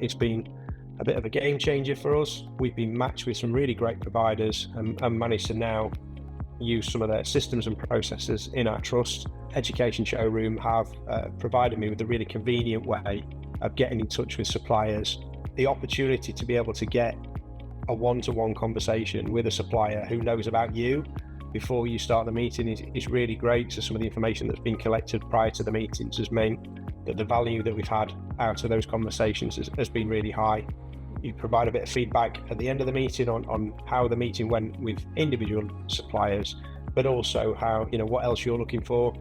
it's been a bit of a game changer for us. We've been matched with some really great providers and managed to now use some of their systems and processes in our trust. Education Showroom have provided me with a really convenient way of getting in touch with suppliers. The opportunity to be able to get a one-to-one conversation with a supplier who knows about you before you start the meeting is really great. So some of the information that's been collected prior to the meetings has meant that the value that we've had out of those conversations has been really high. You provide a bit of feedback at the end of the meeting on how the meeting went with individual suppliers, but also how, what else you're looking for,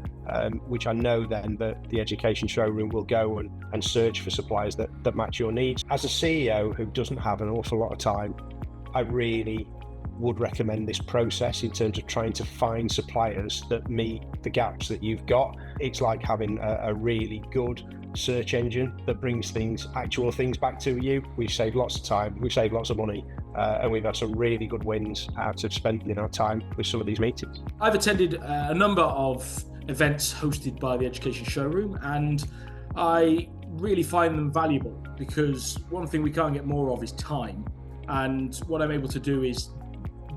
which I know then that the Education Showroom will go and search for suppliers that match your needs. As a CEO who doesn't have an awful lot of time, I really would recommend this process in terms of trying to find suppliers that meet the gaps that you've got. It's like having a really good search engine that brings actual things back to you. We've saved lots of time, we've saved lots of money, and we've had some really good wins out of spending our time with some of these meetings. I've attended a number of events hosted by the Education Showroom, and I really find them valuable because one thing we can't get more of is time. And what I'm able to do is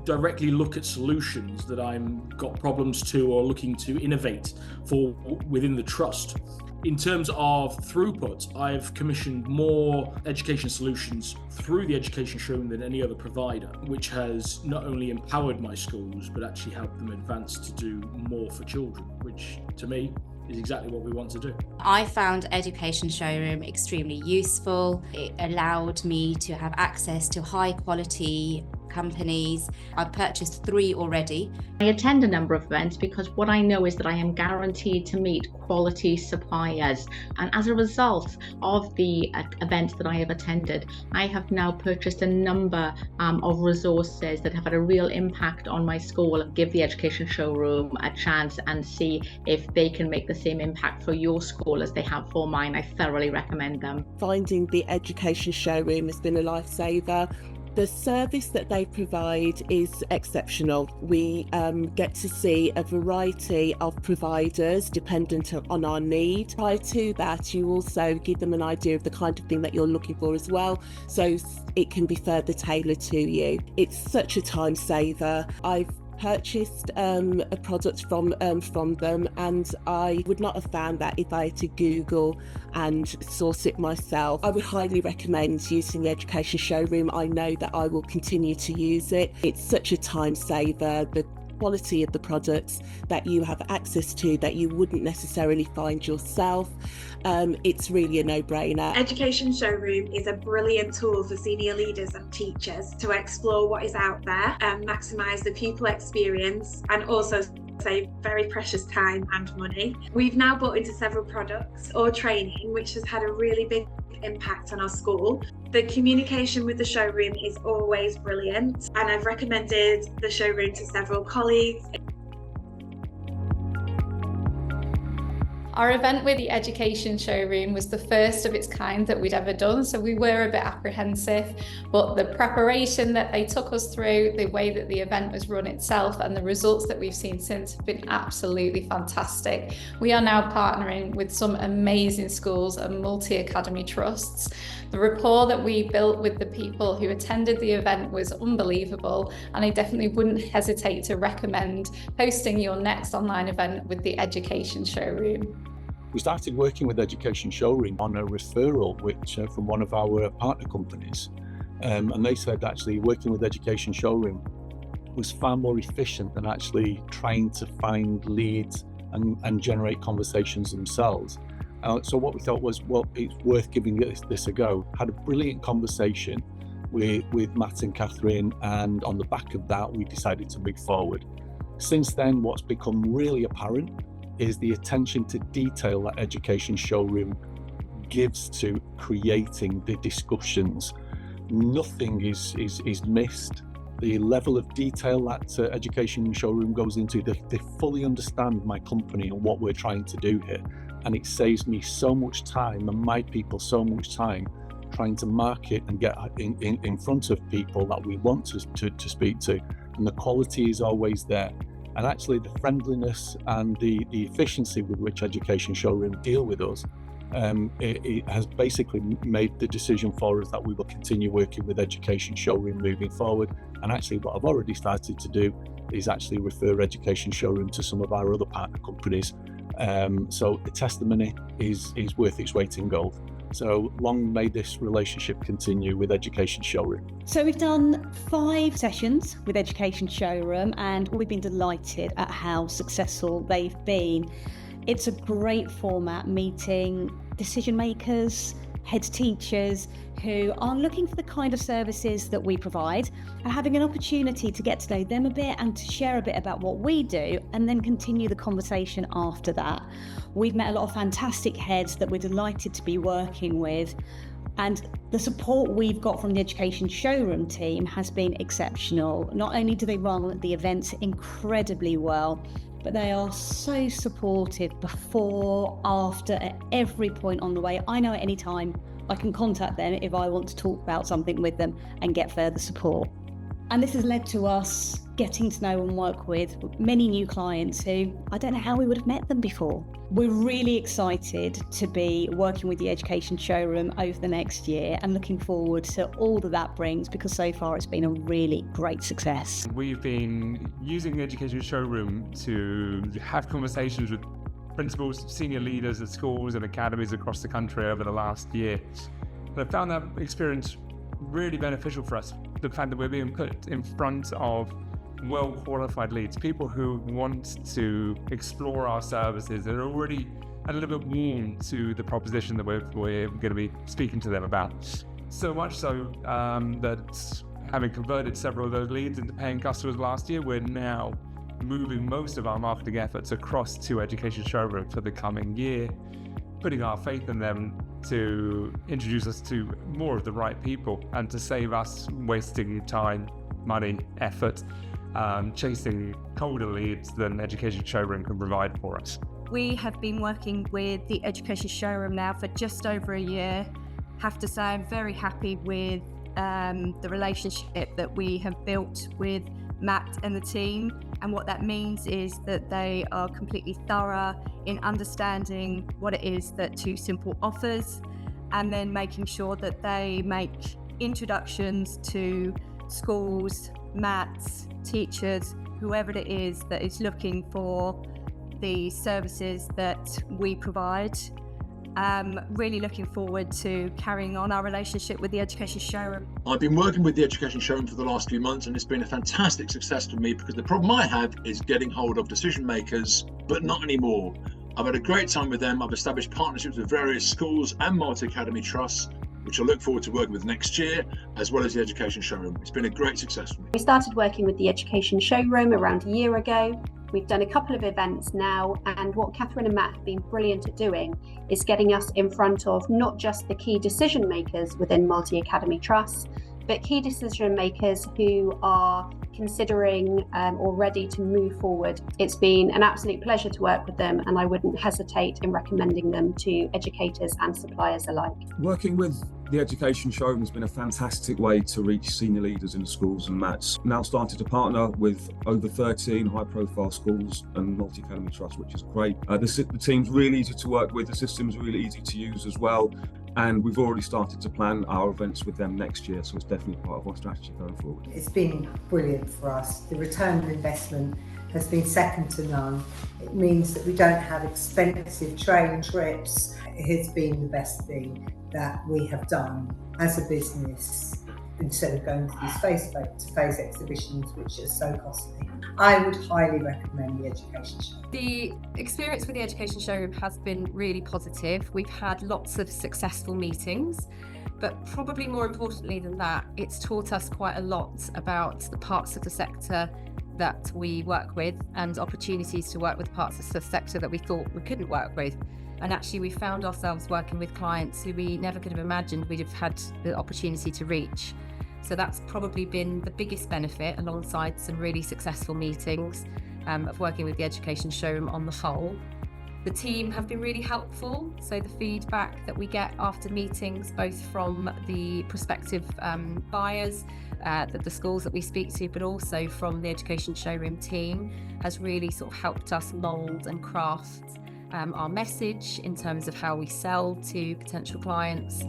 directly look at solutions that I'm got problems to or looking to innovate for within the trust. In terms of throughput, I've commissioned more education solutions through the Education Showroom than any other provider, which has not only empowered my schools, but actually helped them advance to do more for children, which to me is exactly what we want to do. I found Education Showroom extremely useful. It allowed me to have access to high quality companies. I've purchased 3 already. I attend a number of events because what I know is that I am guaranteed to meet quality suppliers. And as a result of the events that I have attended, I have now purchased a number of resources that have had a real impact on my school. Give the Education Showroom a chance and see if they can make the same impact for your school as they have for mine. I thoroughly recommend them. Finding the Education Showroom has been a lifesaver. The service that they provide is exceptional. We get to see a variety of providers dependent on our need. Prior to that, you also give them an idea of the kind of thing that you're looking for as well, so it can be further tailored to you. It's such a time saver. I've purchased a product from them, and I would not have found that if I had to Google and source it myself. I would highly recommend using the Education Showroom. I know that I will continue to use it. It's such a time saver. The quality of the products that you have access to that you wouldn't necessarily find yourself. It's really a no-brainer. Education Showroom is a brilliant tool for senior leaders and teachers to explore what is out there and maximise the pupil experience, and also save very precious time and money. We've now bought into several products or training which has had a really big impact on our school. The communication with the showroom is always brilliant, and I've recommended the showroom to several colleagues. Our event with the Education Showroom was the first of its kind that we'd ever done, so we were a bit apprehensive, but the preparation that they took us through, the way that the event was run itself, and the results that we've seen since have been absolutely fantastic. We are now partnering with some amazing schools and multi-academy trusts. The rapport that we built with the people who attended the event was unbelievable, and I definitely wouldn't hesitate to recommend hosting your next online event with the Education Showroom. We started working with Education Showroom on a referral from one of our partner companies, and they said actually working with Education Showroom was far more efficient than actually trying to find leads and generate conversations themselves. So what we thought was, well, it's worth giving this a go. Had a brilliant conversation with Matt and Catherine, and on the back of that we decided to move forward. Since then, what's become really apparent is the attention to detail that Education Showroom gives to creating the discussions. Nothing is missed. The level of detail that Education Showroom goes into, they fully understand my company and what we're trying to do here. And it saves me so much time and my people so much time trying to market and get in front of people that we want to speak to. And the quality is always there. And actually the friendliness and the efficiency with which Education Showroom deal with us it has basically made the decision for us that we will continue working with Education Showroom moving forward. And actually what I've already started to do is actually refer Education Showroom to some of our other partner companies. So the testimony is worth its weight in gold. So long may this relationship continue with Education Showroom. So we've done 5 sessions with Education Showroom and we've been delighted at how successful they've been. It's a great format, meeting decision makers, head teachers who are looking for the kind of services that we provide and having an opportunity to get to know them a bit and to share a bit about what we do and then continue the conversation after that. We've met a lot of fantastic heads that we're delighted to be working with, and the support we've got from the Education Showroom team has been exceptional. Not only do they run the events incredibly well, but they are so supportive before, after, at every point on the way. I know at any time I can contact them if I want to talk about something with them and get further support. And this has led to us getting to know and work with many new clients who I don't know how we would have met them before. We're really excited to be working with the Education Showroom over the next year and looking forward to all that brings, because so far it's been a really great success. We've been using the Education Showroom to have conversations with principals, senior leaders at schools and academies across the country over the last year. And I found that experience really beneficial for us. The fact that we're being put in front of well-qualified leads, people who want to explore our services and are already a little bit warm to the proposition that we're going to be speaking to them about. So much so that having converted several of those leads into paying customers last year, we're now moving most of our marketing efforts across to Education Showroom for the coming year, putting our faith in them to introduce us to more of the right people and to save us wasting time, money, effort, chasing colder leads than Education Showroom can provide for us. We have been working with the Education Showroom now for just over a year. Have to say I'm very happy with the relationship that we have built with Matt and the team, and what that means is that they are completely thorough in understanding what it is that Too Simple offers, and then making sure that they make introductions to schools, Matts, teachers, whoever it is that is looking for the services that we provide. Really looking forward to carrying on our relationship with the Education Showroom. I've been working with the Education Showroom for the last few months, and it's been a fantastic success for me, because the problem I have is getting hold of decision makers, but not anymore. I've had a great time with them. I've established partnerships with various schools and multi-academy trusts, which I look forward to working with next year, as well as the Education Showroom. It's been a great success for me. We started working with the Education Showroom around a year ago. We've done a couple of events now, and what Catherine and Matt have been brilliant at doing is getting us in front of not just the key decision makers within multi-academy trusts, but key decision makers who are considering or ready to move forward. It's been an absolute pleasure to work with them, and I wouldn't hesitate in recommending them to educators and suppliers alike. Working with the Education Showroom has been a fantastic way to reach senior leaders in the schools, and Matt's now started to partner with over 13 high-profile schools and multi-academy trusts, which is great. The team's really easy to work with, the system's really easy to use as well, and we've already started to plan our events with them next year, so it's definitely part of our strategy going forward. It's been brilliant for us. The return on investment has been second to none. It means that we don't have expensive train trips. It has been the best thing that we have done as a business, instead of going to these face-to-face exhibitions, which are so costly. I would highly recommend the Education Showroom. The experience with the Education Showroom has been really positive. We've had lots of successful meetings, but probably more importantly than that, it's taught us quite a lot about the parts of the sector that we work with and opportunities to work with parts of the sector that we thought we couldn't work with. And actually we found ourselves working with clients who we never could have imagined we'd have had the opportunity to reach. So that's probably been the biggest benefit, alongside some really successful meetings of working with the Education Showroom on the whole. The team have been really helpful, so the feedback that we get after meetings, both from the prospective buyers, the schools that we speak to, but also from the Education Showroom team, has really sort of helped us mould and craft our message in terms of how we sell to potential clients.